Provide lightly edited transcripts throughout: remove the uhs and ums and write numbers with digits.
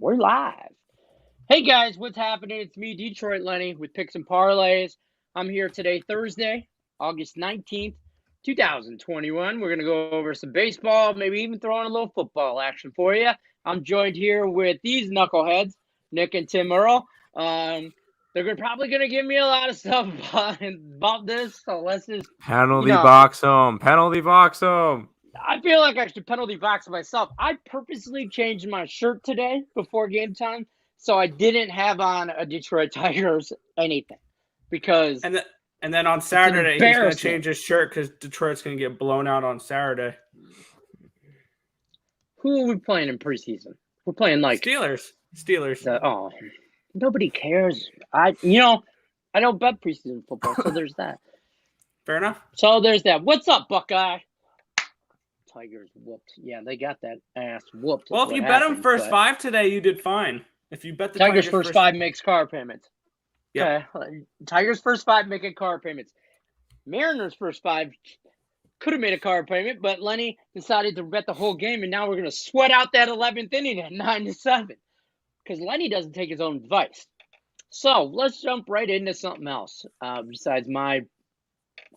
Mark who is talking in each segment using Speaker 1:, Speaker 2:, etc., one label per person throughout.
Speaker 1: We're live. Hey guys, what's happening? It's me, Detroit Lenny, with Picks and Parlays. I'm here today, Thursday, August 19th, 2021. We're going to go over some baseball, maybe even throw in a little football action for you. I'm joined here with these knuckleheads, Nick and Tim Earl. They're probably going to give me a lot of stuff about this, so let's just...
Speaker 2: Penalty box home.
Speaker 1: I feel like I should penalty box myself. I purposely changed my shirt today before game time, so I didn't have on a Detroit Tigers anything. Because
Speaker 3: and then on Saturday he's going to change his shirt because Detroit's going to get blown out on Saturday.
Speaker 1: Who are we playing in preseason? We're playing like
Speaker 3: Steelers.
Speaker 1: Nobody cares. I don't bet preseason football, so there's that.
Speaker 3: Fair enough.
Speaker 1: So there's that. What's up, Buckeye? Tigers whooped. Yeah, they got that ass whooped.
Speaker 3: Well, if you bet them first five today, you did fine. If you bet the
Speaker 1: Tigers first five makes car payments.
Speaker 3: Yeah.
Speaker 1: Okay. Tigers first five making car payments. Mariners first five could have made a car payment, but Lenny decided to bet the whole game, and now we're going to sweat out that 11th inning at 9-7 because Lenny doesn't take his own advice. So let's jump right into something else besides my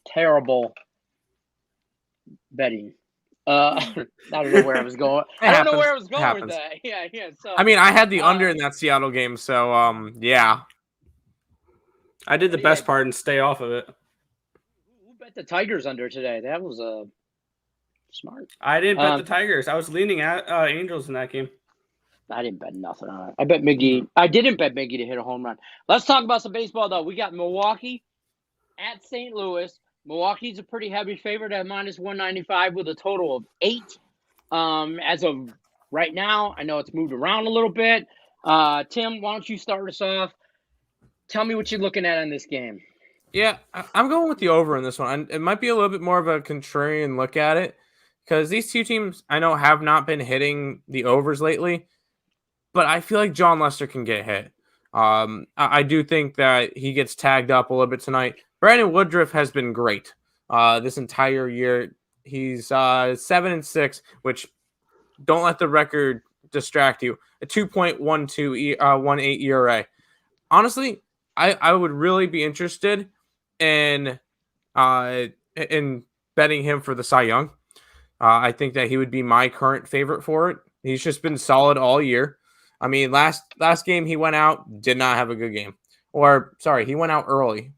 Speaker 1: terrible betting. I don't know where I was going. I don't know where I was going with that. Yeah. So
Speaker 2: I mean, I had the under in that Seattle game, so yeah.
Speaker 3: I did the best part and stay off of it.
Speaker 1: Who bet the Tigers under today? That was smart.
Speaker 3: I didn't bet the Tigers. I was leaning at Angels in that game.
Speaker 1: I didn't bet nothing on it. I bet Miggy. I didn't bet Miggy to hit a home run. Let's talk about some baseball, though. We got Milwaukee at St. Louis. Milwaukee's a pretty heavy favorite at -195 with a total of 8. As of right now, I know it's moved around a little bit. Tim, why don't you start us off? Tell me what you're looking at in this game.
Speaker 2: Yeah, I'm going with the over in this one. It might be a little bit more of a contrarian look at it because these two teams I know have not been hitting the overs lately, but I feel like John Lester can get hit. I do think that he gets tagged up a little bit tonight. Brandon Woodruff has been great this entire year. He's 7-6, which don't let the record distract you. A 2.18 ERA. Honestly, I would really be interested in betting him for the Cy Young. I think that he would be my current favorite for it. He's just been solid all year. I mean, last game he went out, did not have a good game. He went out early.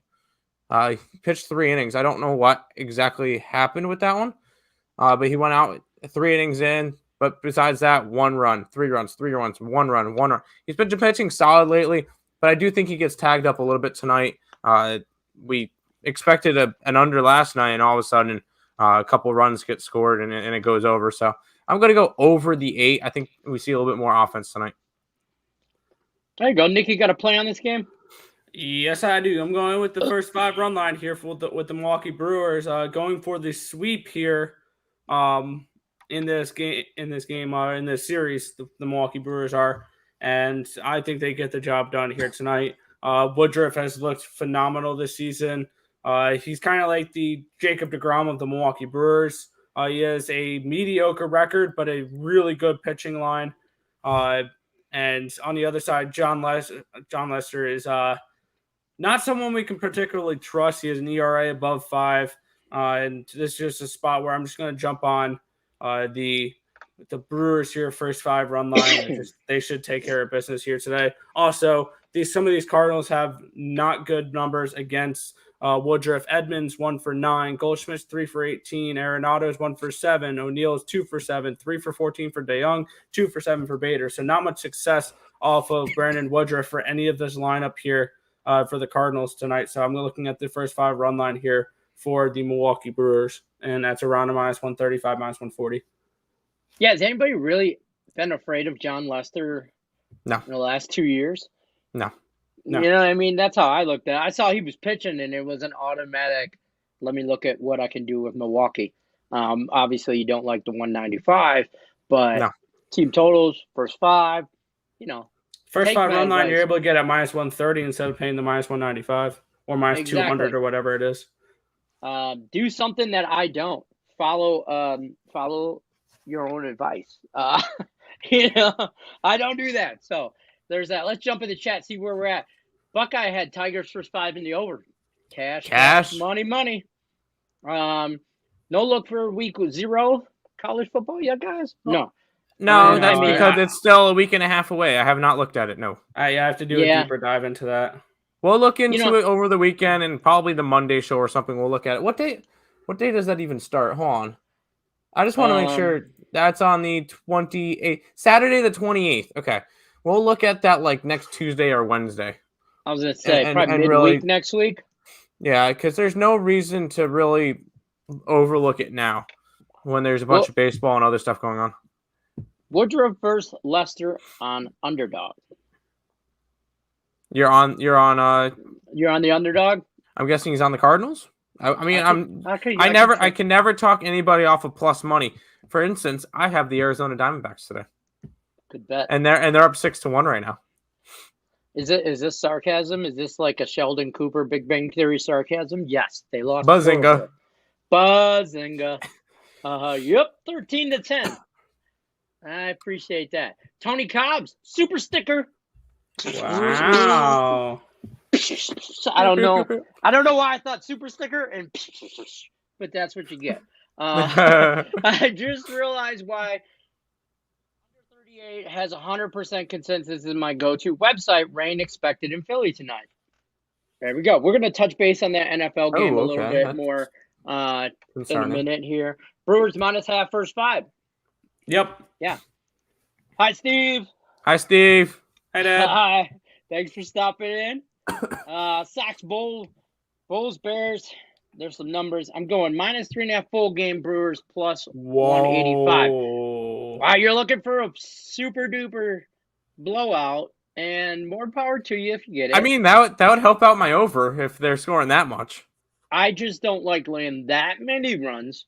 Speaker 2: He pitched 3 innings. I don't know what exactly happened with that one, but he went out 3 innings in. But besides that, 1 run, 3 runs, 3 runs, 1 run, 1 run. He's been pitching solid lately, but I do think he gets tagged up a little bit tonight. We expected an under last night, and all of a sudden a couple runs get scored, and it goes over. So I'm going to go over the 8. I think we see a little bit more offense tonight.
Speaker 1: There you go. Nick, you got a play on this game?
Speaker 3: Yes, I do. I'm going with the first 5 run line here with the Milwaukee Brewers, going for the sweep here in this series. The Milwaukee Brewers are, and I think they get the job done here tonight. Woodruff has looked phenomenal this season. He's kind of like the Jacob deGrom of the Milwaukee Brewers. He has a mediocre record, but a really good pitching line. And on the other side, John Lester is not someone we can particularly trust. He has an ERA above 5. And this is just a spot where I'm just going to jump on the Brewers here, first 5 run line. They should take care of business here today. Also, some of these Cardinals have not good numbers against Woodruff. Edmonds 1 for 9, Goldschmidt's 3 for 18, Arenado's 1 for 7, O'Neill's 2 for 7, 3 for 14 for DeYoung, 2 for 7 for Bader. So not much success off of Brandon Woodruff for any of this lineup here for the Cardinals tonight. So I'm looking at the first 5 run line here for the Milwaukee Brewers, and that's around a -135, -140.
Speaker 1: Yeah, has anybody really been afraid of John Lester
Speaker 2: No.
Speaker 1: in the last 2 years?
Speaker 2: No.
Speaker 1: You know what I mean? That's how I looked at it. I saw he was pitching, and it was an automatic, let me look at what I can do with Milwaukee. Obviously, you don't like the 195, but team totals, first 5,
Speaker 3: First 5 run line, you're able to get at -130 instead of paying the -195 or -200 or whatever it is.
Speaker 1: Do something that I don't. Follow your own advice. I don't do that. So there's that. Let's jump in the chat, see where we're at. Buckeye had Tigers first 5 in the over. Cash, money. No look for week 0 college football yet, guys? No.
Speaker 2: No, that's because it's still a week and a half away. I have not looked at it. No.
Speaker 3: I have to do a deeper dive into that.
Speaker 2: We'll look into it over the weekend and probably the Monday show or something. We'll look at it. What day does that even start? Hold on. I just want to make sure that's on the 28th, Saturday the 28th. Okay. We'll look at that like next Tuesday or Wednesday.
Speaker 1: I was going to say probably midweek next week.
Speaker 2: Yeah, because there's no reason to really overlook it now when there's a bunch of baseball and other stuff going on.
Speaker 1: Woodruff versus Lester on underdog.
Speaker 2: You're on
Speaker 1: the underdog?
Speaker 2: I'm guessing he's on the Cardinals? I can never talk anybody off of plus money. For instance, I have the Arizona Diamondbacks today.
Speaker 1: Good bet.
Speaker 2: And they're up 6-1 right now.
Speaker 1: Is this sarcasm? Is this like a Sheldon Cooper Big Bang Theory sarcasm? Yes, they lost.
Speaker 2: Buzzinga.
Speaker 1: Yep, 13-10. I appreciate that. Tony Cobb's super sticker.
Speaker 3: Wow.
Speaker 1: I don't know why I thought super sticker and but that's what you get. I just realized why Under 38 has 100% consensus in my go-to website. Rain expected in Philly tonight. There we go. We're going to touch base on that NFL game a little bit more in a minute here. Brewers -0.5 first 5.
Speaker 3: Yep.
Speaker 1: Yeah. Hi, Steve.
Speaker 2: Hi, Steve.
Speaker 3: Hi, Dad.
Speaker 1: Hi. Thanks for stopping in. Sox, Bulls, Bears. There's some numbers. I'm going -3.5 full game. Brewers plus 185. Wow, you're looking for a super duper blowout, and more power to you if you get it.
Speaker 2: I mean, that would help out my over if they're scoring that much.
Speaker 1: I just don't like laying that many runs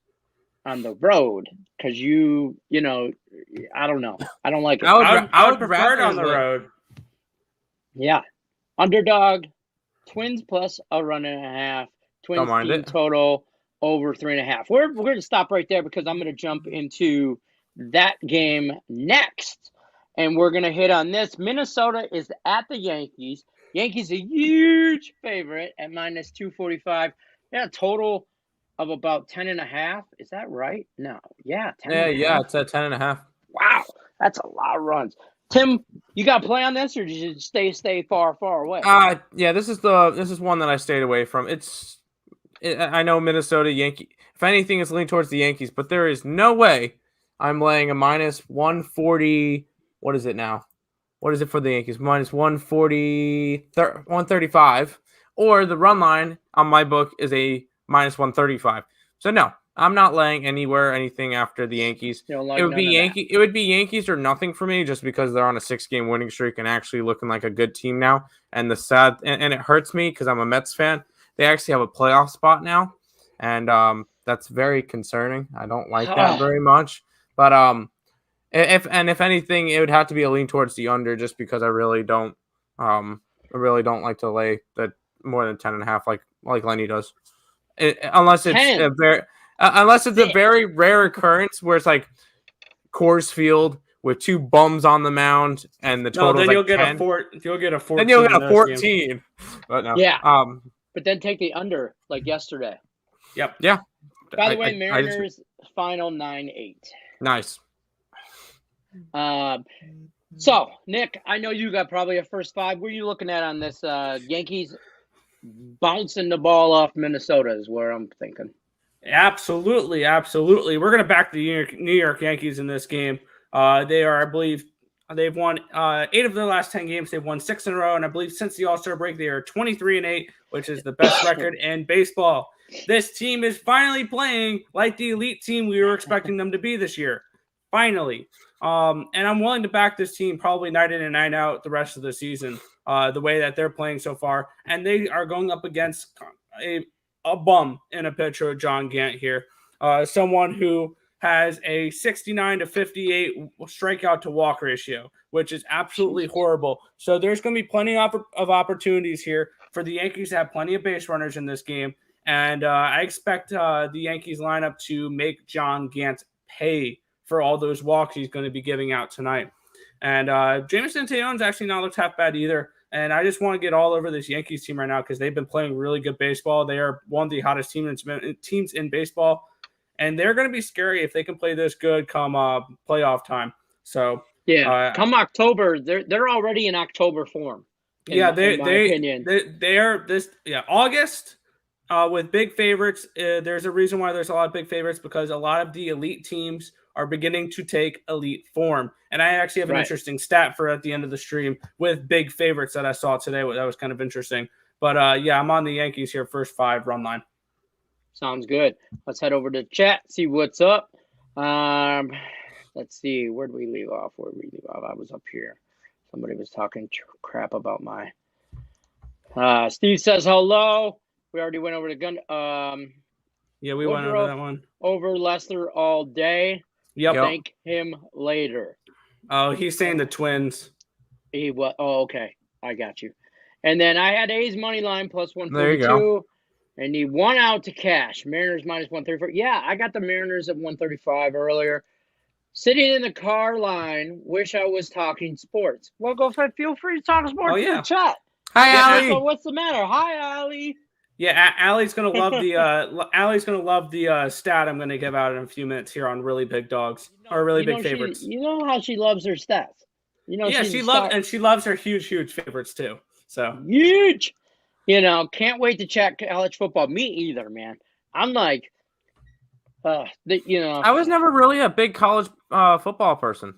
Speaker 1: on the road because I don't know. I don't like it.
Speaker 3: I would prefer it on the road.
Speaker 1: Yeah. Underdog, Twins plus a 1.5. Twins team total over 3.5. We're going to stop right there because I'm going to jump into that game next. And we're going to hit on this. Minnesota is at the Yankees. Yankees a huge favorite at -245. Yeah, total of about 10.5. Is that right? No. Yeah, 10.
Speaker 2: Yeah, it's at 10.5.
Speaker 1: Wow, that's a lot of runs. Tim, you got to play on this, or did you stay far away?
Speaker 2: Yeah, this is one that I stayed away from. I know Minnesota Yankee. If anything, it's leaning towards the Yankees, but there is no way I'm laying a -140. What is it now? What is it for the Yankees? -140, 135, or the run line on my book is a -135. So no, I'm not laying anything after the Yankees. It would be Yankees or nothing for me, just because they're on a 6-game winning streak and actually looking like a good team now. And and it hurts me because I'm a Mets fan. They actually have a playoff spot now, and that's very concerning. I don't like that very much. But if anything, it would have to be a lean towards the under, just because I really don't like to lay that more than 10.5 like Lenny does, unless it's a very rare occurrence where it's like Coors Field with 2 bums on the mound and the total.
Speaker 3: Then
Speaker 2: like
Speaker 3: you'll get
Speaker 2: 10.
Speaker 3: You'll get a 14.
Speaker 2: Then you'll get a 14. But no.
Speaker 1: Yeah. But then take the under like yesterday.
Speaker 3: Yep.
Speaker 2: Yeah.
Speaker 1: By the way, Mariners final 9-8.
Speaker 2: Nice.
Speaker 1: So Nick, I know you got probably a first 5. What are you looking at on this? Yankees bouncing the ball off Minnesota is where I'm thinking.
Speaker 3: Absolutely. We're going to back the New York Yankees in this game. They are, I believe, they've won 8 of their last 10 games. They've won 6 in a row, and I believe since the All-Star break, they are 23-8, which is the best record in baseball. This team is finally playing like the elite team we were expecting them to be this year. Finally. And I'm willing to back this team probably night in and night out the rest of the season, the way that they're playing so far. And they are going up against a bum in a pitcher, John Gant here. Someone who has a 69-58 strikeout to walk ratio, which is absolutely horrible. So there's going to be plenty of opportunities here for the Yankees to have plenty of base runners in this game. And I expect the Yankees lineup to make John Gant pay for all those walks he's going to be giving out tonight. And Jameson Taillon's actually not looked half bad either. And I just want to get all over this Yankees team right now because they've been playing really good baseball. They are one of the hottest teams in baseball. And they're going to be scary if they can play this good come playoff time. So
Speaker 1: come October, they're already in October form. In my opinion.
Speaker 3: They are this August with big favorites. There's a reason why there's a lot of big favorites because a lot of the elite teams are beginning to take elite form. And I actually have an interesting stat for at the end of the stream with big favorites that I saw today. That was kind of interesting. But I'm on the Yankees here, first 5 run line.
Speaker 1: Sounds good. Let's head over to chat, see what's up. Let's see. Where did we leave off? I was up here. Somebody was talking crap about my. Steve says hello. We already went over the gun.
Speaker 3: We went over that one.
Speaker 1: Over Lester all day.
Speaker 3: Yep.
Speaker 1: Thank him later.
Speaker 3: Oh, he's saying the Twins.
Speaker 1: Oh, okay. I got you. And then I had A's money line plus 142.
Speaker 2: There you go.
Speaker 1: And he won out to cash. Mariners minus 134. Yeah, I got the Mariners at 135 earlier. Sitting in the car line, wish I was talking sports. Well, feel free to talk sports in the chat.
Speaker 2: Hi, Allie.
Speaker 1: So what's the matter? Hi, Allie.
Speaker 3: Yeah, Allie's gonna love the stat I'm gonna give out in a few minutes here on really big dogs or really big favorites.
Speaker 1: You know how she loves her stats.
Speaker 3: She loves her huge favorites too. So
Speaker 1: huge. Can't wait to chat college football. Me either, man. I'm like,
Speaker 2: I was never really a big college football person.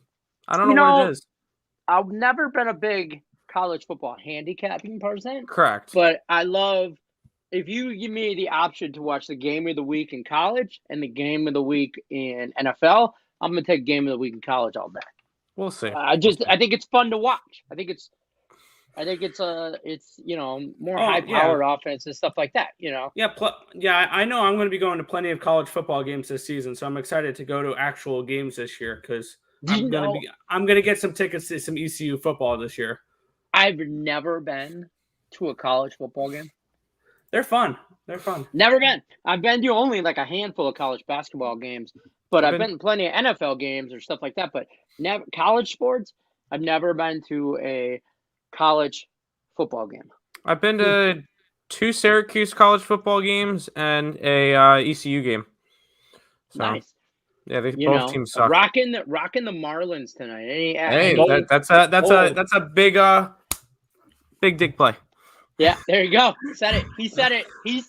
Speaker 2: I don't know what it is.
Speaker 1: I've never been a big college football handicapping person.
Speaker 2: Correct.
Speaker 1: But I love. If you give me the option to watch the game of the week in college and the game of the week in NFL, I'm gonna take game of the week in college all day.
Speaker 2: We'll see.
Speaker 1: I think it's fun to watch. I think it's more high powered offense and stuff like that.
Speaker 3: I know I'm going to be going to plenty of college football games this season, so I'm excited to go to actual games this year because I'm going to get some tickets to some ECU football this year.
Speaker 1: I've never been to a college football game.
Speaker 3: They're fun.
Speaker 1: Never been. I've been to only like a handful of college basketball games, but I've been to plenty of NFL games or stuff like that. But never college sports. I've never been to a college football game.
Speaker 2: I've been to 2 Syracuse college football games and a ECU game. So,
Speaker 1: nice.
Speaker 2: Yeah, both teams suck.
Speaker 1: Rocking the Marlins tonight.
Speaker 2: Hey, that's a big dig play.
Speaker 1: Yeah, there you go. Said it. He said it. He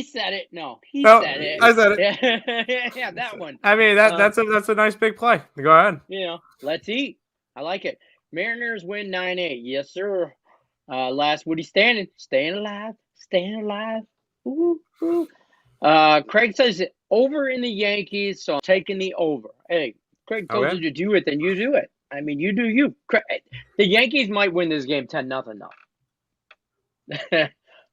Speaker 1: said it. No, said it.
Speaker 2: I said it.
Speaker 1: Yeah, that one.
Speaker 2: I mean that's a nice big play. Go ahead.
Speaker 1: Let's eat. I like it. Mariners win 9-8. Yes, sir. Last Woody staying alive. Ooh. Craig says over in the Yankees, so I'm taking the over. Hey, Craig told you to do it, then you do it. I mean, you do you. The Yankees might win this game 10-0 though.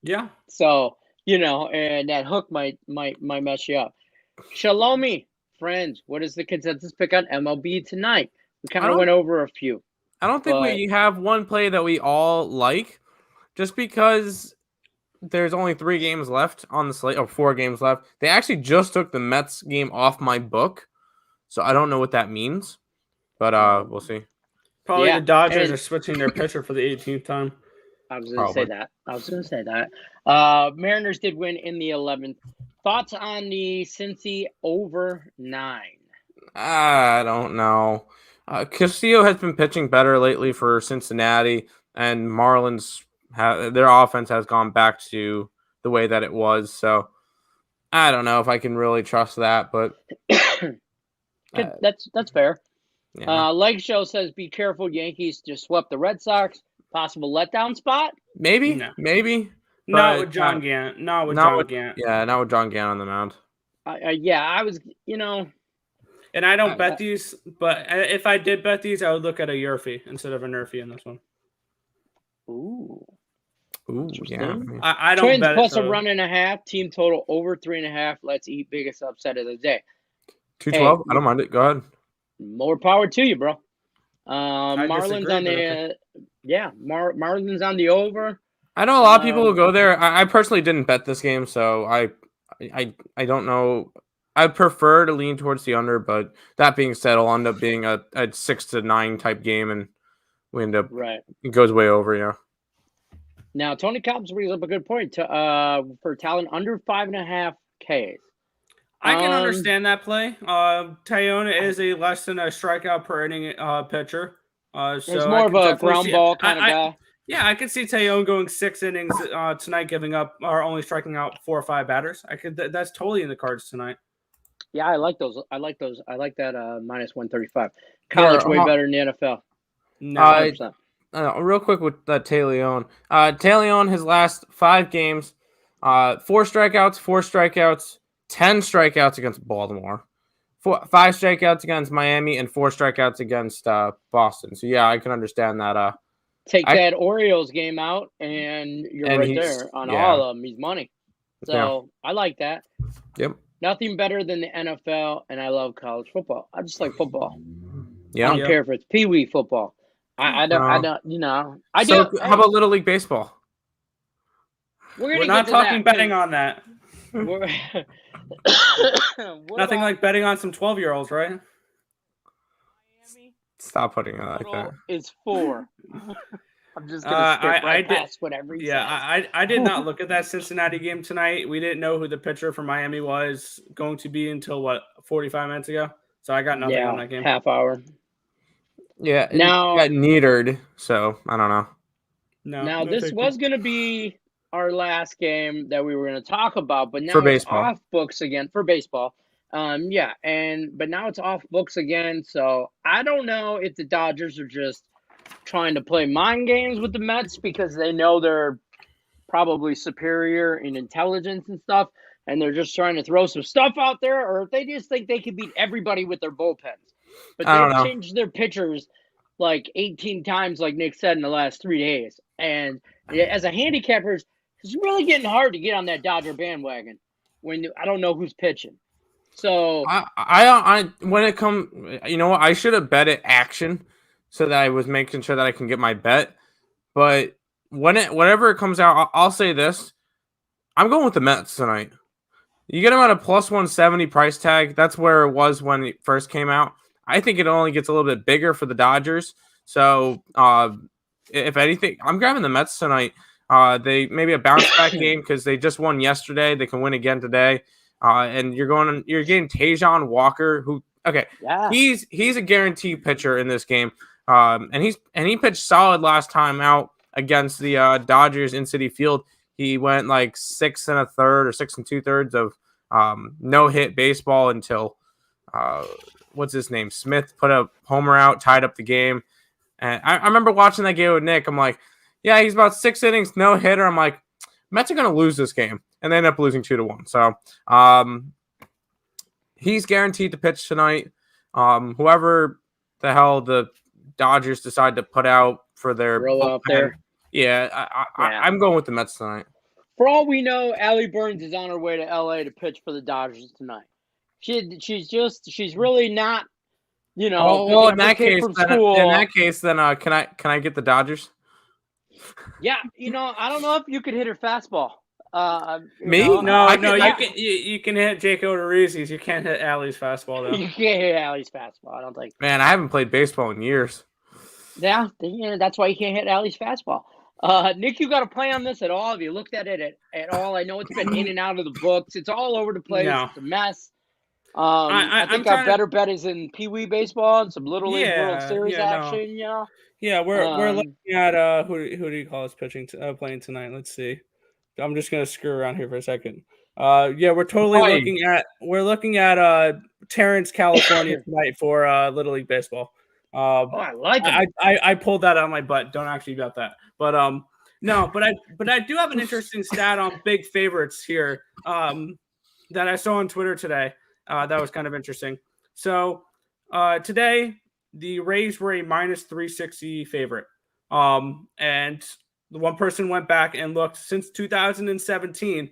Speaker 3: Yeah.
Speaker 1: So, and that hook might mess you up. Shalomi, friends, what is the consensus pick on MLB tonight? We kind of went over a few.
Speaker 2: I don't think we have one play that we all like, just because there's only 3 games left on the slate, or 4 games left. They actually just took the Mets game off my book, so I don't know what that means, but we'll see.
Speaker 3: Probably the Dodgers are switching their pitcher for the 18th time.
Speaker 1: I was going to say that. Mariners did win in the 11th. Thoughts on the Cincy over 9?
Speaker 2: I don't know. Castillo has been pitching better lately for Cincinnati, and Marlins their offense has gone back to the way that it was. So I don't know if I can really trust that, but
Speaker 1: that's fair.
Speaker 2: Yeah.
Speaker 1: Leg Show says, "Be careful, Yankees just swept the Red Sox. Possible letdown spot?
Speaker 2: Maybe.
Speaker 3: Not with John Gant.
Speaker 2: Not with John Gant on the mound.
Speaker 1: I was,
Speaker 3: And I don't bet these, but if I did bet these, I would look at a Yurfie instead of a Nerfie in this one.
Speaker 1: Ooh,
Speaker 2: yeah.
Speaker 3: I don't
Speaker 1: Twins
Speaker 3: bet
Speaker 1: plus
Speaker 3: it,
Speaker 1: a run and a half. Team total over 3.5. Let's eat. Biggest upset of the day.
Speaker 2: 212. I don't mind it. Go ahead.
Speaker 1: More power to you, bro. Marlins on the Marlins on the over.
Speaker 2: I know a lot of people will go there. I personally didn't bet this game, so I don't know I prefer to lean towards the under, but that being said, it'll end up being a 6-9 type game, and we end up
Speaker 1: Right.
Speaker 2: it goes way over. Yeah.
Speaker 1: Now, Tony Cobbs brings up a good point for talent under 5.5 Ks.
Speaker 3: I can understand that play. Tayona is a less than a strikeout per inning pitcher.
Speaker 1: He's more of a ground ball kind of guy.
Speaker 3: Yeah, I could see Tayona going 6 innings tonight, giving up or only striking out 4 or 5 batters. That's totally in the cards tonight.
Speaker 1: Yeah, I like those. I like that minus 135. College way better than the NFL.
Speaker 3: No,
Speaker 1: 100%.
Speaker 2: Real quick with Tayleon. Tayleon, his last 5 games, 4 strikeouts, 10 strikeouts against Baltimore, 5 strikeouts against Miami, and 4 strikeouts against Boston. So yeah, I can understand that.
Speaker 1: Take that Orioles game out, and you're right there on all of them. He's money. So I like that.
Speaker 2: Yep.
Speaker 1: Nothing better than the NFL, and I love college football. I just like football.
Speaker 2: Yeah.
Speaker 1: I don't care if it's Pee Wee football. I don't. I
Speaker 2: so
Speaker 1: do.
Speaker 2: How about Little League baseball?
Speaker 3: We're not talking betting on that. Nothing like betting on some 12-year-olds, right?
Speaker 1: Miami
Speaker 2: Stop putting it like that.
Speaker 1: Is 4. I'm just gonna skip past whatever he says.
Speaker 3: I did not look at that Cincinnati game tonight. We didn't know who the pitcher for Miami was going to be until 45 minutes ago. So I got nothing on that game.
Speaker 1: Half hour.
Speaker 2: Yeah.
Speaker 1: Now
Speaker 2: got neatered, so I don't know.
Speaker 1: Now this was gonna be our last game that we were gonna talk about, but now it's off books again for baseball. But now it's off books again. So I don't know if the Dodgers are just trying to play mind games with the Mets because they know they're probably superior in intelligence and stuff, and they're just trying to throw some stuff out there, or if they just think they can beat everybody with their bullpens. But they've changed their pitchers like 18 times, like Nick said, in the last 3 days. And as a handicapper, it's really getting hard to get on that Dodger bandwagon when I don't know who's pitching. So
Speaker 2: I when it comes, you know what, I should have bet it action so that I was making sure that I can get my bet. But whenever it comes out, I'll say this: I'm going with the Mets tonight. You get them at a plus 170 price tag. That's where it was when it first came out. I think it only gets a little bit bigger for the Dodgers. So if anything, I'm grabbing the Mets tonight. They maybe a bounce back game because they just won yesterday. They can win again today. And you're getting Tajon Walker, who he's a guaranteed pitcher in this game. And he pitched solid last time out against the Dodgers in Citi Field. He went like 6 1/3 or 6 2/3 of no hit baseball until what's his name? Smith put a homer out, tied up the game. And I remember watching that game with Nick. I'm like, yeah, he's about 6 innings, no hitter. I'm like, Mets are going to lose this game. And they end up losing 2-1. So he's guaranteed to pitch tonight. Whoever the hell the Dodgers decide to put out for their
Speaker 1: out there.
Speaker 2: Yeah, I'm going with the Mets tonight.
Speaker 1: For all we know, Allie Burns is on her way to LA to pitch for the Dodgers tonight. She's really not,
Speaker 2: well, in that case, then can I get the Dodgers?
Speaker 1: Yeah, I don't know if you could hit her fastball.
Speaker 2: Me?
Speaker 3: No, you can hit Jake Odorizzi's. You can't hit Allie's fastball though.
Speaker 1: You can't hit Allie's fastball. I don't think.
Speaker 2: Man, I haven't played baseball in years.
Speaker 1: Yeah, that's why you can't hit Allie's fastball. Nick, you got a play on this at all? Have you looked at it at all? I know it's been in and out of the books. It's all over the place. No. It's a mess. I think our better bet is in Pee Wee baseball and some Little League World Series action.
Speaker 3: No. Yeah, we're looking at who do you call us pitching playing tonight? Let's see. I'm just gonna screw around here for a second. We're totally looking at Terrence, California tonight for Little League baseball.
Speaker 1: I like it.
Speaker 3: I pulled that out of my butt. Don't actually got that, but I do have an interesting stat on big favorites here that I saw on Twitter today. That was kind of interesting. So today the Rays were a minus 360 favorite, and the one person went back and looked since 2017.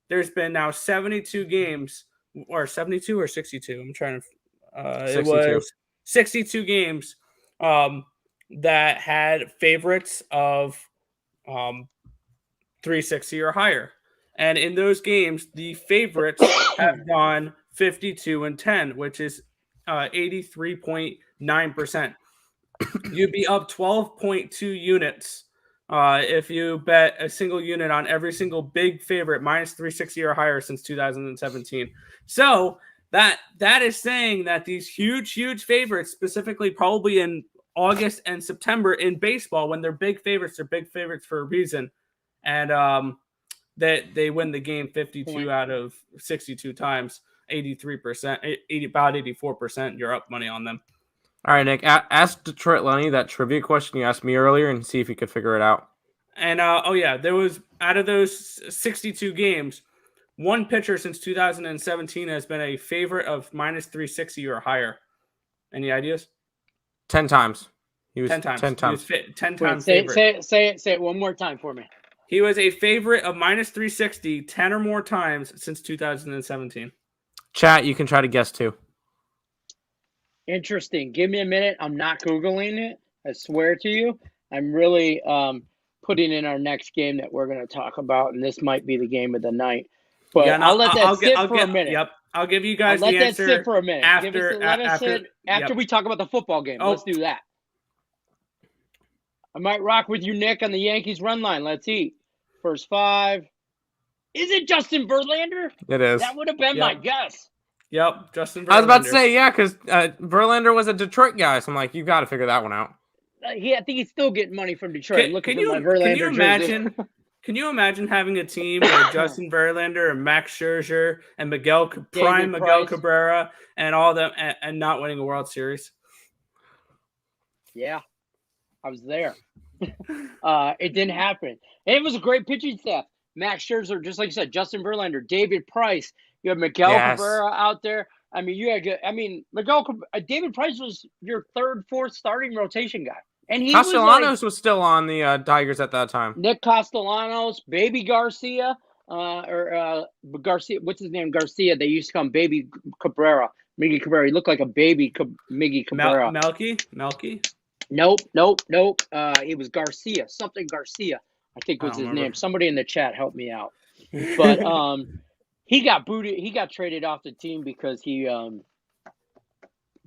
Speaker 3: There's been now 72 games, or 72 or 62. I'm trying to. 62. It was 62 games that had favorites of 360 or higher. And in those games, the favorites have gone 52-10, which is 83.9%. You'd be up 12.2 units if you bet a single unit on every single big favorite minus 360 or higher since 2017. So that is saying that these huge favorites, specifically probably in August and September in baseball, when they're big favorites for a reason, and that they win the game 52 out of 62 times, 83%, about 84%. You're up money on them.
Speaker 2: All right, Nick, ask Detroit Lenny that trivia question you asked me earlier and see if he could figure it out.
Speaker 3: And, there was, out of those 62 games, one pitcher since 2017 has been a favorite of minus 360 or higher. Any ideas?
Speaker 2: 10 times. He was
Speaker 3: 10 times.
Speaker 2: 10 times.
Speaker 3: He was 10 times
Speaker 1: favorite. Say it one more time for me.
Speaker 3: He was a favorite of minus 360 10 or more times since 2017.
Speaker 2: Chat, you can try to guess too.
Speaker 1: Interesting. Give me a minute. I'm not Googling it. I swear to you. I'm really putting in our next game that we're going to talk about, and this might be the game of the night. But yeah, I'll let that sit for a minute.
Speaker 3: Yep. I'll give you guys
Speaker 1: the answer.
Speaker 3: Let that sit
Speaker 1: for a minute. After we talk about the football game. Let's do that. I might rock with you, Nick, on the Yankees run line. Let's eat. First 5. Is it Justin Verlander?
Speaker 2: It is.
Speaker 1: That would have been my guess.
Speaker 3: Yep, Justin Verlander.
Speaker 2: I was about to say, yeah, because Verlander was a Detroit guy, so I'm like, you got to figure that one out.
Speaker 1: I think he's still getting money from Detroit.
Speaker 3: Can you imagine? Can you imagine having a team with Justin Verlander and Max Scherzer and Miguel Cabrera and all them and not winning a World Series?
Speaker 1: Yeah, I was there. It didn't happen. And it was a great pitching staff. Max Scherzer, just like you said, Justin Verlander, David Price. You have Miguel Cabrera out there. I mean, David Price was your 3rd, 4th starting rotation guy. And he
Speaker 2: Castellanos was still on the Tigers at that time.
Speaker 1: Nick Castellanos, Baby Garcia, Garcia. What's his name? Garcia. They used to call him Baby Cabrera. Miggy Cabrera. He looked like a baby Miggy Cabrera.
Speaker 3: Melky?
Speaker 1: Nope. It was Garcia. Something Garcia, I think was his name. Somebody in the chat help me out. But he got booted. He got traded off the team because he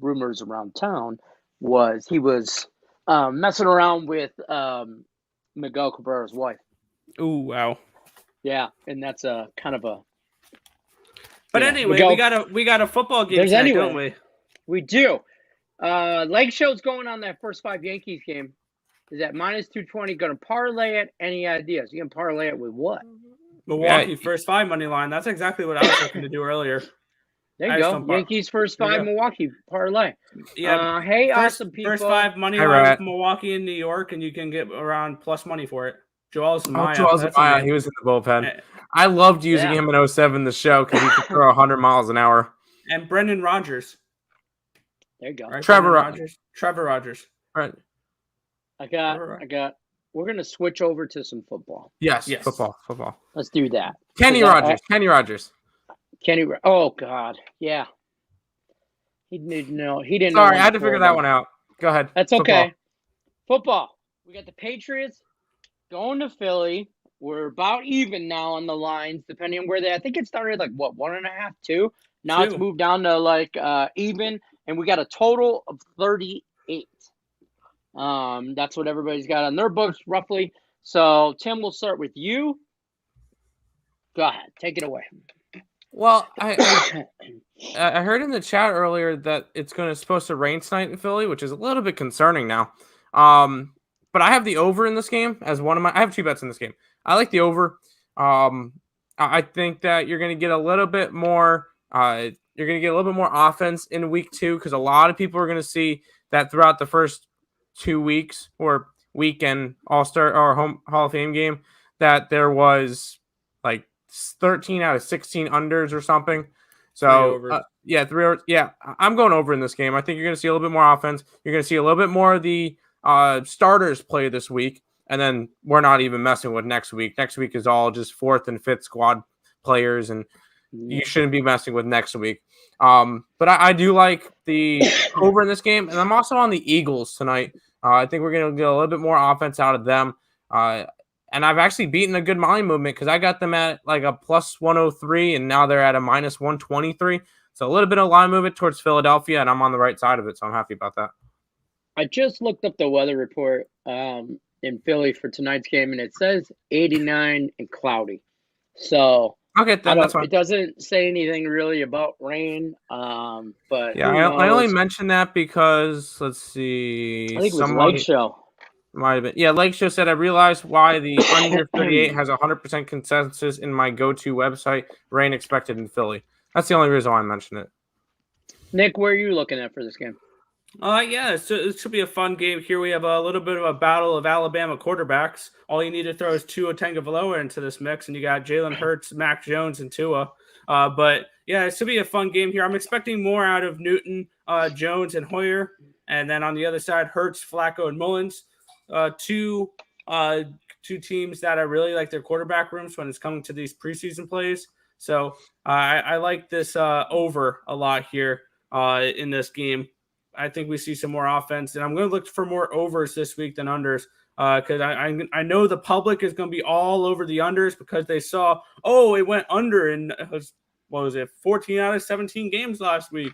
Speaker 1: rumors around town was he was messing around with Miguel Cabrera's wife.
Speaker 3: Ooh, wow.
Speaker 1: Yeah, and that's a kind of a.
Speaker 3: But anyway, we got a football game tonight, don't we?
Speaker 1: We do. Leg show's going on that first 5 Yankees game. Is at minus 220. Going to parlay it. Any ideas? You can parlay it with what?
Speaker 3: Milwaukee first 5 money line. That's exactly what I was looking to do earlier.
Speaker 1: There you go. Yankees first 5 Milwaukee parlay. Yeah. Hey, awesome people.
Speaker 3: First 5 money line with Milwaukee and New York, and you can get around plus money for it. Joel Zumaya.
Speaker 2: He was in the bullpen. I loved using him in 07 the show because he could throw 100 miles an hour.
Speaker 3: And Brendan Rodgers.
Speaker 1: There you go.
Speaker 3: Right? Trevor Rodgers.
Speaker 2: Right.
Speaker 1: I got. We're gonna switch over to some football.
Speaker 2: Yes. Football.
Speaker 1: Let's do that.
Speaker 2: Kenny Rogers.
Speaker 1: Oh God, yeah. He didn't know.
Speaker 2: Sorry, I had to figure that one out. Go ahead.
Speaker 1: That's okay. Football. We got the Patriots going to Philly. We're about even now on the lines, depending on where I think it started like 1.5, 2. Now 2. It's moved down to even, and we got a total of 38. That's what everybody's got on their books roughly. So Tim, we'll start with you. Go ahead, take it away.
Speaker 2: Well, I heard in the chat earlier that it's supposed to rain tonight in Philly, which is a little bit concerning now. But I have the over in this game as one of I have 2 bets in this game. I like the over. I think that you're going to get a little bit more. You're going to get a little bit more offense in week 2 because a lot of people are going to see that throughout the first 2 weeks or weekend All-Star or Hall of Fame game that there was like 13 out of 16 unders or something. So 3 overs. Yeah, I'm going over in this game. I think you're going to see a little bit more offense. You're going to see a little bit more of the starters play this week, and then we're not even messing with next week. Next week is all just 4th and 5th squad players, and you shouldn't be messing with next week. But I do like the over in this game, and I'm also on the Eagles tonight. I think we're going to get a little bit more offense out of them. And I've actually beaten a good money movement because I got them at like a plus 103, and now they're at a minus 123. So a little bit of line movement towards Philadelphia, and I'm on the right side of it, so I'm happy about that.
Speaker 1: I just looked up the weather report in Philly for tonight's game, and it says 89 and cloudy. So
Speaker 2: Okay, then that's fine.
Speaker 1: it doesn't say anything really about rain. But
Speaker 2: Yeah, I only mentioned that because let's see.
Speaker 1: I think it was Lake Show.
Speaker 2: Might have been. Yeah, Lake Show said I realized why the under 38 has 100% consensus in my go-to website. Rain expected in Philly. That's the only reason why I mentioned it.
Speaker 1: Nick, where are you looking at for this game?
Speaker 3: Yeah, it should be a fun game here. We have a little bit of a battle of Alabama quarterbacks. All you need to throw is Tua Tagovailoa into this mix, and you got Jalen Hurts, Mac Jones, and Tua. But yeah, it should be a fun game here. I'm expecting more out of Newton, Jones, and Hoyer, and then on the other side, Hurts, Flacco, and Mullins. Two teams that I really like their quarterback rooms when it's coming to these preseason plays. So I like this over a lot here in this game. I think we see some more offense, and I'm going to look for more overs this week than unders because I know the public is going to be all over the unders because they saw, it went under in, 14 out of 17 games last week.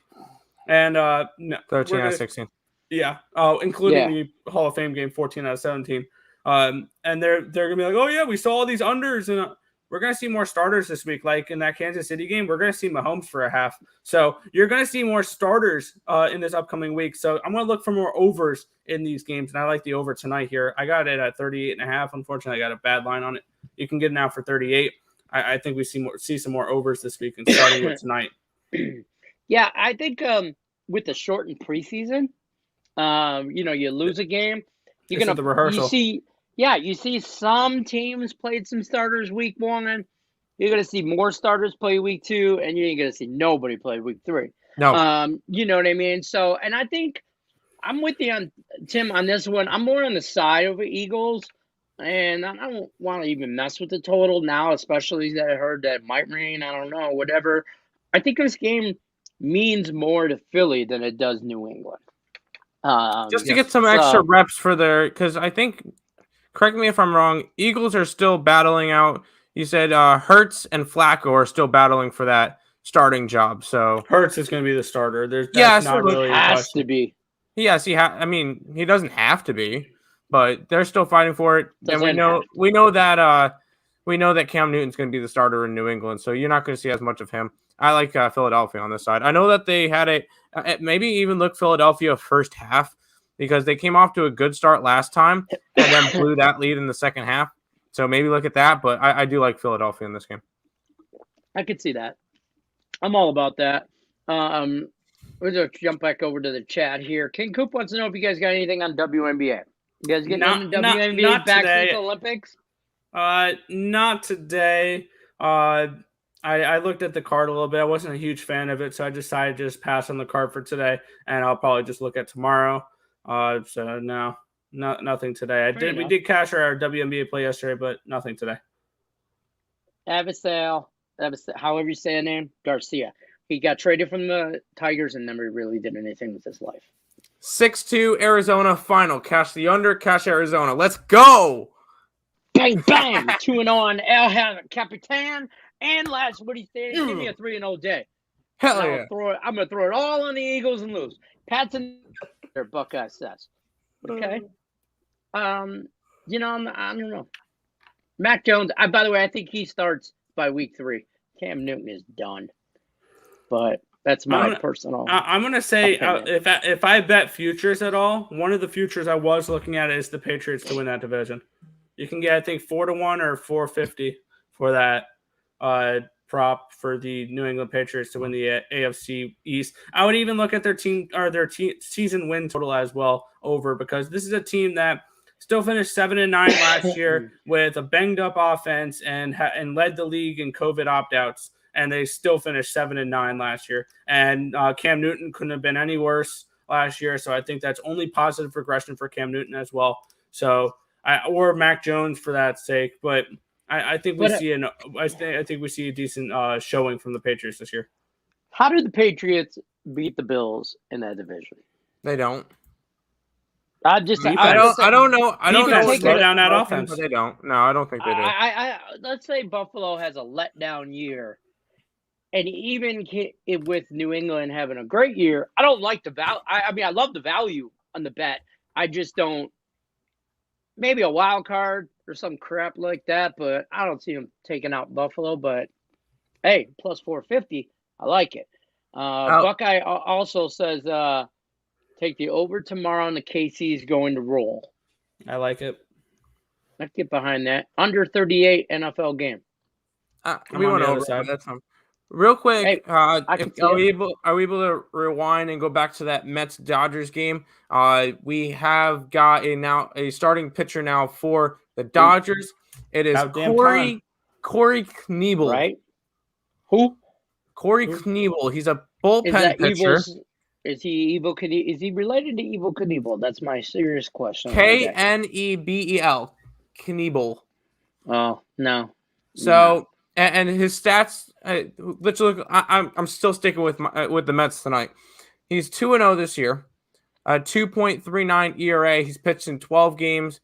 Speaker 3: And
Speaker 2: 13 out of 16.
Speaker 3: Yeah, including the Hall of Fame game, 14 out of 17. And they're going to be like, yeah, we saw all these unders, and we're going to see more starters this week. Like in that Kansas City game, we're going to see Mahomes for a half. So you're going to see more starters in this upcoming week. So I'm going to look for more overs in these games, and I like the over tonight here. I got it at 38.5. Unfortunately, I got a bad line on it. You can get it now for 38. I think we see some more overs this week, and starting with tonight.
Speaker 1: Yeah, I think with the shortened preseason, you lose a game, you're going to
Speaker 3: the rehearsal.
Speaker 1: You see some teams played some starters week 1. You're going to see more starters play week 2, and you ain't going to see nobody play week 3.
Speaker 2: No.
Speaker 1: You know what I mean? So, and I think I'm with you on Tim on this one. I'm more on the side of the Eagles, and I don't want to even mess with the total now, especially that I heard that it might rain. I don't know, whatever. I think this game means more to Philly than it does New England.
Speaker 2: Just to get some extra reps for because I think, correct me if I'm wrong, Eagles are still battling out. You said Hurts and Flacco are still battling for that starting job. So
Speaker 3: Hurts is going to be the starter.
Speaker 1: Has to be.
Speaker 2: Yes, he doesn't have to be, but they're still fighting for it. And we know that Cam Newton's going to be the starter in New England. So you're not going to see as much of him. I like Philadelphia on this side. I know that they had maybe even look Philadelphia first half because they came off to a good start last time and then blew that lead in the second half. So maybe look at that. But I do like Philadelphia in this game.
Speaker 1: I could see that. I'm all about that. We'll just jump back over to the chat here. King Coop wants to know if you guys got anything on WNBA. You guys getting into WNBA
Speaker 3: not
Speaker 1: back
Speaker 3: today.
Speaker 1: since the Olympics?
Speaker 3: Not today. I looked at the card a little bit. I wasn't a huge fan of it, so I decided to just pass on the card for today, and I'll probably just look at tomorrow. So no, nothing today. We did cash our WNBA play yesterday, but nothing today.
Speaker 1: Avisale, however you say her name, Garcia. He got traded from the Tigers and never really did anything with his life.
Speaker 2: 6-2 Arizona final. Cash the under, cash Arizona. Let's go!
Speaker 1: Bang, bang! 2-0 on El Capitan. And last, what he said, give me a 3-0 day.
Speaker 2: Hell yeah.
Speaker 1: I'm going to throw it all on the Eagles and lose. Pats in there, Buckeye says. Okay. I don't know. Mac Jones, by the way, I think he starts by week 3. Cam Newton is done. But that's my personal.
Speaker 3: I'm going to say, if I bet futures at all, one of the futures I was looking at is the Patriots to win that division. You can get, I think, 4-1 or 450 for that prop for the New England Patriots to win the AFC East. I would even look at their season win total as well over, because this is a team that still finished 7-9 last year with a banged up offense and led the league in COVID opt-outs, and they still finished 7-9 last year. And Cam Newton couldn't have been any worse last year, so I think that's only positive regression for Cam Newton as well. So or Mac Jones for that sake, but I think we see a decent showing from the Patriots this year.
Speaker 1: How did the Patriots beat the Bills in that division?
Speaker 2: They don't.
Speaker 1: I don't know.
Speaker 2: I don't know.
Speaker 3: Slow down that offense.
Speaker 2: But they don't. No, I don't think they do.
Speaker 1: Let's say Buffalo has a letdown year, And even with New England having a great year, I don't like the value. I mean, I love the value on the bet. I just don't. Maybe a wild card or some crap like that, but I don't see him taking out Buffalo. But hey, plus 450, I like it. Buckeye also says take the over tomorrow, and the KC's going to roll.
Speaker 3: I like it.
Speaker 1: Let's get behind that. Under 38 NFL game.
Speaker 2: We went over, but that's fine. Real quick,
Speaker 1: Hey,
Speaker 2: are we able to rewind and go back to that Mets-Dodgers game? We have got a starting pitcher now for the Dodgers. It is Corey Knebel.
Speaker 1: Right? Who?
Speaker 2: Corey Knebel. He's a bullpen pitcher.
Speaker 1: Is he related to Evel Knievel? That's my serious question.
Speaker 2: Knebel. Knebel.
Speaker 1: Oh, no.
Speaker 2: So, and his stats, let's look. I'm still sticking with the Mets tonight. He's 2-0 this year, 2.39 ERA. He's pitched in 12 games.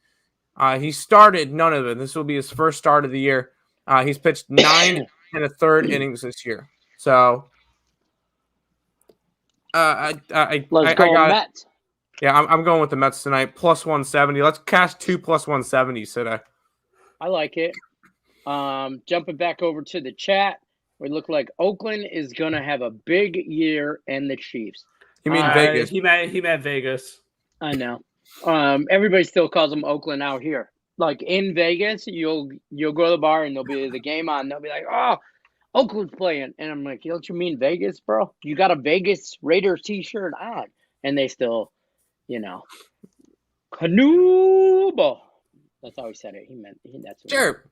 Speaker 2: He started none of it. This will be his first start of the year. He's pitched 9 and a third innings this year. So,
Speaker 1: Let's go Mets.
Speaker 2: Yeah, I'm going with the Mets tonight. Plus 170. Let's cash 2 plus 170s today.
Speaker 1: I like it. Jumping back over to the chat, we look like Oakland is going to have a big year, and the Chiefs.
Speaker 2: You mean Vegas?
Speaker 3: He meant Vegas.
Speaker 1: I know. Everybody still calls them Oakland out here. Like in Vegas, you'll go to the bar and there'll be the game on. They'll be like, "Oh, Oakland's playing," and I'm like, "Don't you mean Vegas, bro? You got a Vegas Raiders t-shirt on," and they still, Canubo. That's how he said it. That's
Speaker 2: sure.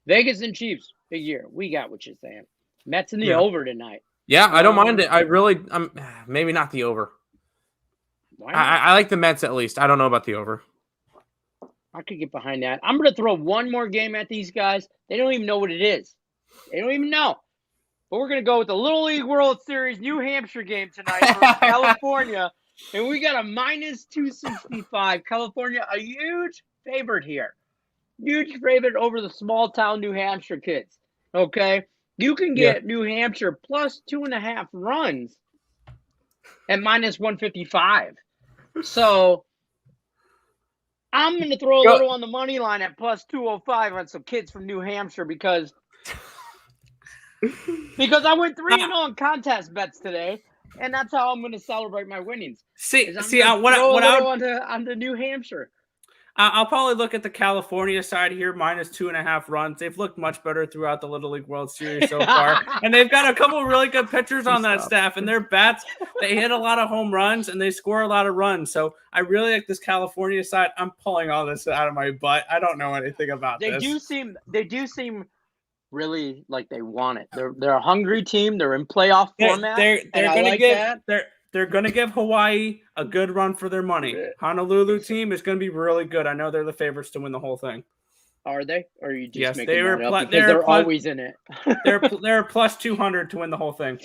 Speaker 1: Vegas and Chiefs, big year. We got what you're saying. Mets in the over tonight.
Speaker 2: Yeah, I don't mind it. I really, maybe not the over.
Speaker 1: Why not?
Speaker 2: I like the Mets at least. I don't know about the over.
Speaker 1: I could get behind that. I'm going to throw one more game at these guys. They don't even know what it is. They don't even know. But we're going to go with the Little League World Series New Hampshire game tonight for California. And we got a minus 265. California, a huge favorite here. Huge favorite over the small town New Hampshire kids. Okay? You can get New Hampshire plus 2.5 runs at minus 155. So I'm going to throw a little on the money line at plus 205 on some kids from New Hampshire because I went 3-0 on contest bets today, and that's how I'm going to celebrate my winnings. On New Hampshire.
Speaker 3: I'll probably look at the California side here, minus 2.5 runs. They've looked much better throughout the Little League World Series so far. And they've got a couple really good pitchers on that staff. And their bats, they hit a lot of home runs and they score a lot of runs. So I really like this California side. I'm pulling all this out of my butt. I don't know anything about this.
Speaker 1: They do seem really like they want it. They're a hungry team. They're in playoff format.
Speaker 3: They're going to give Hawaii a good run for their money. Honolulu team is going to be really good. I know they're the favorites to win the whole thing.
Speaker 1: Are they? Or are you just making
Speaker 3: that
Speaker 1: up because they're always in it?
Speaker 3: they're plus 200 to win the whole thing.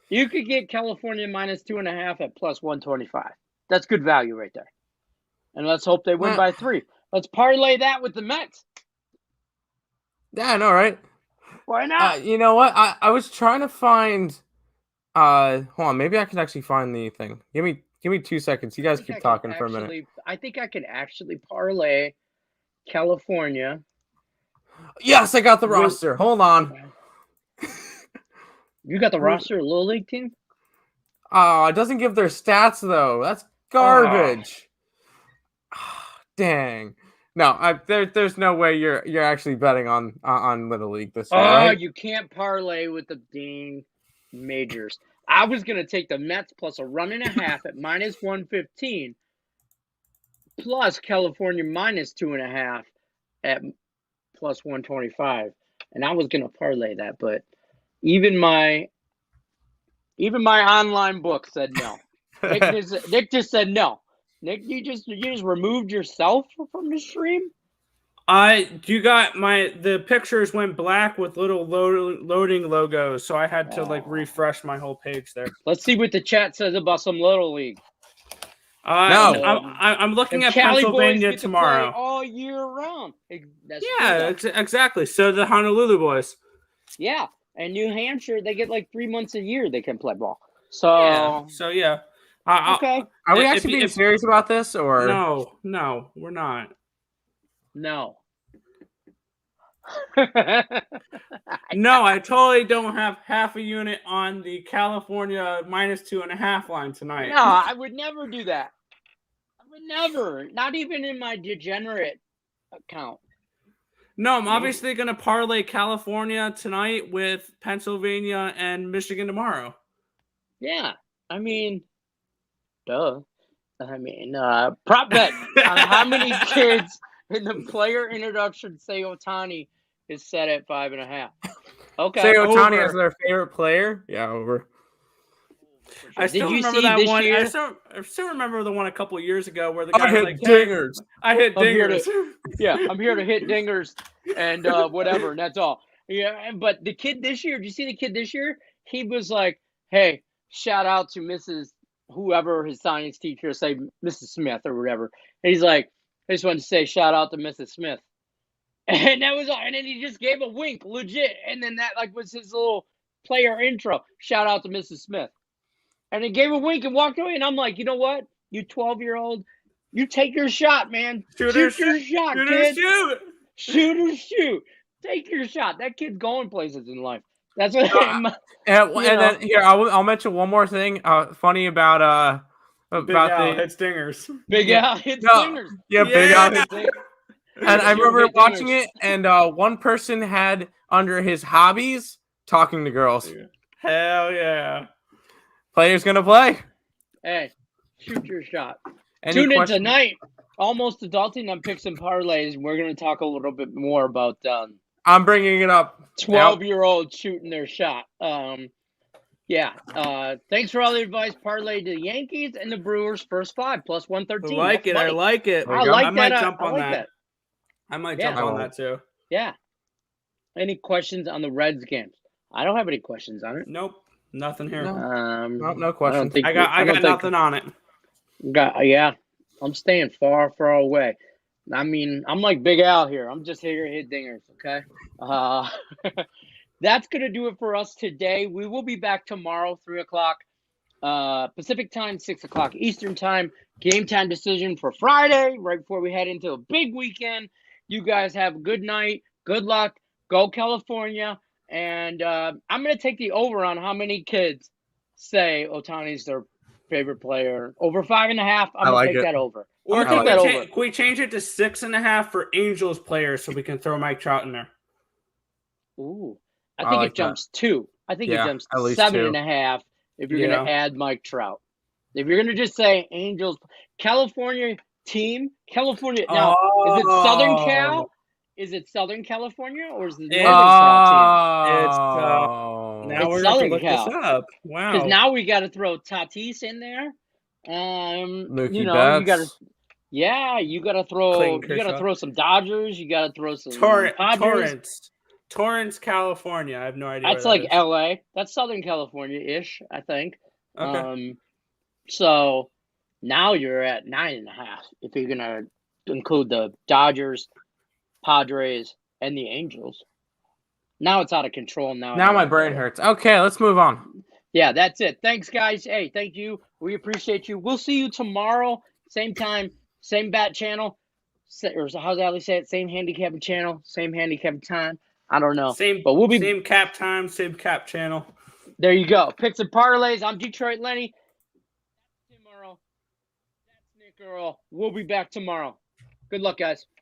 Speaker 1: You could get California minus 2.5 at plus 125. That's good value right there. And let's hope they win by 3. Let's parlay that with the Mets.
Speaker 2: Yeah, I know, right?
Speaker 1: Why not?
Speaker 2: You know what? I was trying to find. Hold on. Maybe I can actually find the thing. Give me 2 seconds. You guys keep talking for a minute.
Speaker 1: I think I could actually parlay California.
Speaker 2: Yes, I got the roster. Hold on.
Speaker 1: You got the roster, Little League team?
Speaker 2: Oh, it doesn't give their stats though. That's garbage. Dang. No, there's no way you're actually betting on Little League this year. Right?
Speaker 1: You can't parlay with the dang majors. I was gonna take the Mets plus a 1.5 at minus 115, plus California minus 2.5 at plus 125, and I was gonna parlay that, but even my online book said no. Nick just said no. Nick, you just removed yourself from the stream?
Speaker 3: The pictures went black with little loading logos, so I had to refresh my whole page there.
Speaker 1: Let's see what the chat says about some Little League.
Speaker 3: No, I'm looking at
Speaker 1: Cali
Speaker 3: Pennsylvania
Speaker 1: boys get
Speaker 3: tomorrow.
Speaker 1: To play all year round.
Speaker 3: Exactly. So the Honolulu boys.
Speaker 1: Yeah, And New Hampshire, they get like 3 months a year they can play ball. So
Speaker 3: yeah.
Speaker 1: Okay.
Speaker 2: Are we actually being serious about this, or
Speaker 3: No, we're not.
Speaker 1: No.
Speaker 3: No, I totally don't have half a unit on the California -2.5 line tonight.
Speaker 1: No, I would never do that. I would never. Not even in my degenerate account.
Speaker 3: No, I'm obviously going to parlay California tonight with Pennsylvania and Michigan tomorrow.
Speaker 1: Yeah. I mean, duh. I mean, prop bet on how many kids in the player introduction say Ohtani is set at 5.5. Okay.
Speaker 2: say Ohtani
Speaker 3: over.
Speaker 2: as their favorite player? Yeah, over.
Speaker 3: I still remember that one. I still remember the one a couple of years ago where the guy was like,
Speaker 2: dingers.
Speaker 3: I hit dingers.
Speaker 1: I'm here to hit dingers and whatever, and that's all. Yeah, but the kid this year, did you see the kid this year? He was like, hey, shout out to Mrs. whoever his science teacher, say Mrs. Smith or whatever. And he's like, I just wanted to say shout out to Mrs. Smith. And that was all. And then he just gave a wink, legit. And then that like was his little player intro. Shout out to Mrs. Smith. And he gave a wink and walked away. And I'm like, you know what? You 12-year-old, you take your shot, man. Shoot your shot, kid. Shoot. Take your shot. That kid's going places in life. That's what.
Speaker 2: Then here, I'll mention one more thing. Funny about
Speaker 3: Big Al hits dingers.
Speaker 1: Big Al hits dingers.
Speaker 2: Yeah, Big Al hits dingers. And I remember watching it, and one person had under his hobbies talking to girls.
Speaker 3: Hell yeah.
Speaker 2: Player's gonna play.
Speaker 1: Hey, shoot your shot. Tune in tonight. Almost Adulting on Picks and Parlays. We're going to talk a little bit more about
Speaker 2: I'm bringing it up.
Speaker 1: 12-year-olds shooting their shot. Thanks for all the advice. Parlay to the Yankees and the Brewers first 5 plus 113.
Speaker 3: I like it. I like it.
Speaker 1: I
Speaker 3: might jump on that. I might jump on that too.
Speaker 1: Yeah. Any questions on the Reds games? I don't have any questions on it.
Speaker 3: Nope. Nothing here.
Speaker 2: No questions.
Speaker 3: I got nothing on it.
Speaker 1: I'm staying far away. I mean, I'm like Big Al here. I'm just here to hit dingers, okay? That's going to do it for us today. We will be back tomorrow, 3 o'clock Pacific time, 6 o'clock Eastern time. Game time decision for Friday, right before we head into a big weekend. You guys have a good night. Good luck. Go California. And I'm going to take the over on how many kids say Ohtani's their favorite player. Over 5.5. I'm going to take that over.
Speaker 3: Or can we change it to 6.5 for Angels players so we can throw Mike Trout in there?
Speaker 1: Ooh. I think it jumps 2. I think it jumps 7.5 if you're going to add Mike Trout. If you're going to just say Angels, California team, California. Now, is it Southern Cal? Is it Southern California or is it Northern Cal team?
Speaker 3: Now
Speaker 1: it's
Speaker 3: we're
Speaker 1: Southern
Speaker 3: look
Speaker 1: Cal.
Speaker 3: this up. Wow.
Speaker 1: Because now we got to throw Tatis in there.
Speaker 2: Betts.
Speaker 1: You got to you got to throw some Dodgers. You got to throw some
Speaker 3: Torrance, California. I have no idea.
Speaker 1: That's like LA. That's Southern California-ish, I think.
Speaker 3: Okay.
Speaker 1: So now you're at 9.5 if you're gonna include the Dodgers, Padres, and the Angels. Now it's out of control. Now
Speaker 2: my brain hurts. Okay, let's move on.
Speaker 1: Yeah, that's it. Thanks, guys. Hey, thank you. We appreciate you. We'll see you tomorrow, same time, same bat channel. Or how's Ali say it? Same handicapping channel, same handicapping time. I don't know.
Speaker 3: But we'll be same cap time, same cap channel.
Speaker 1: There you go. Picks and Parlays. I'm Detroit Lenny. That's Tim Earl. That's Nick Earl. We'll be back tomorrow. Good luck, guys.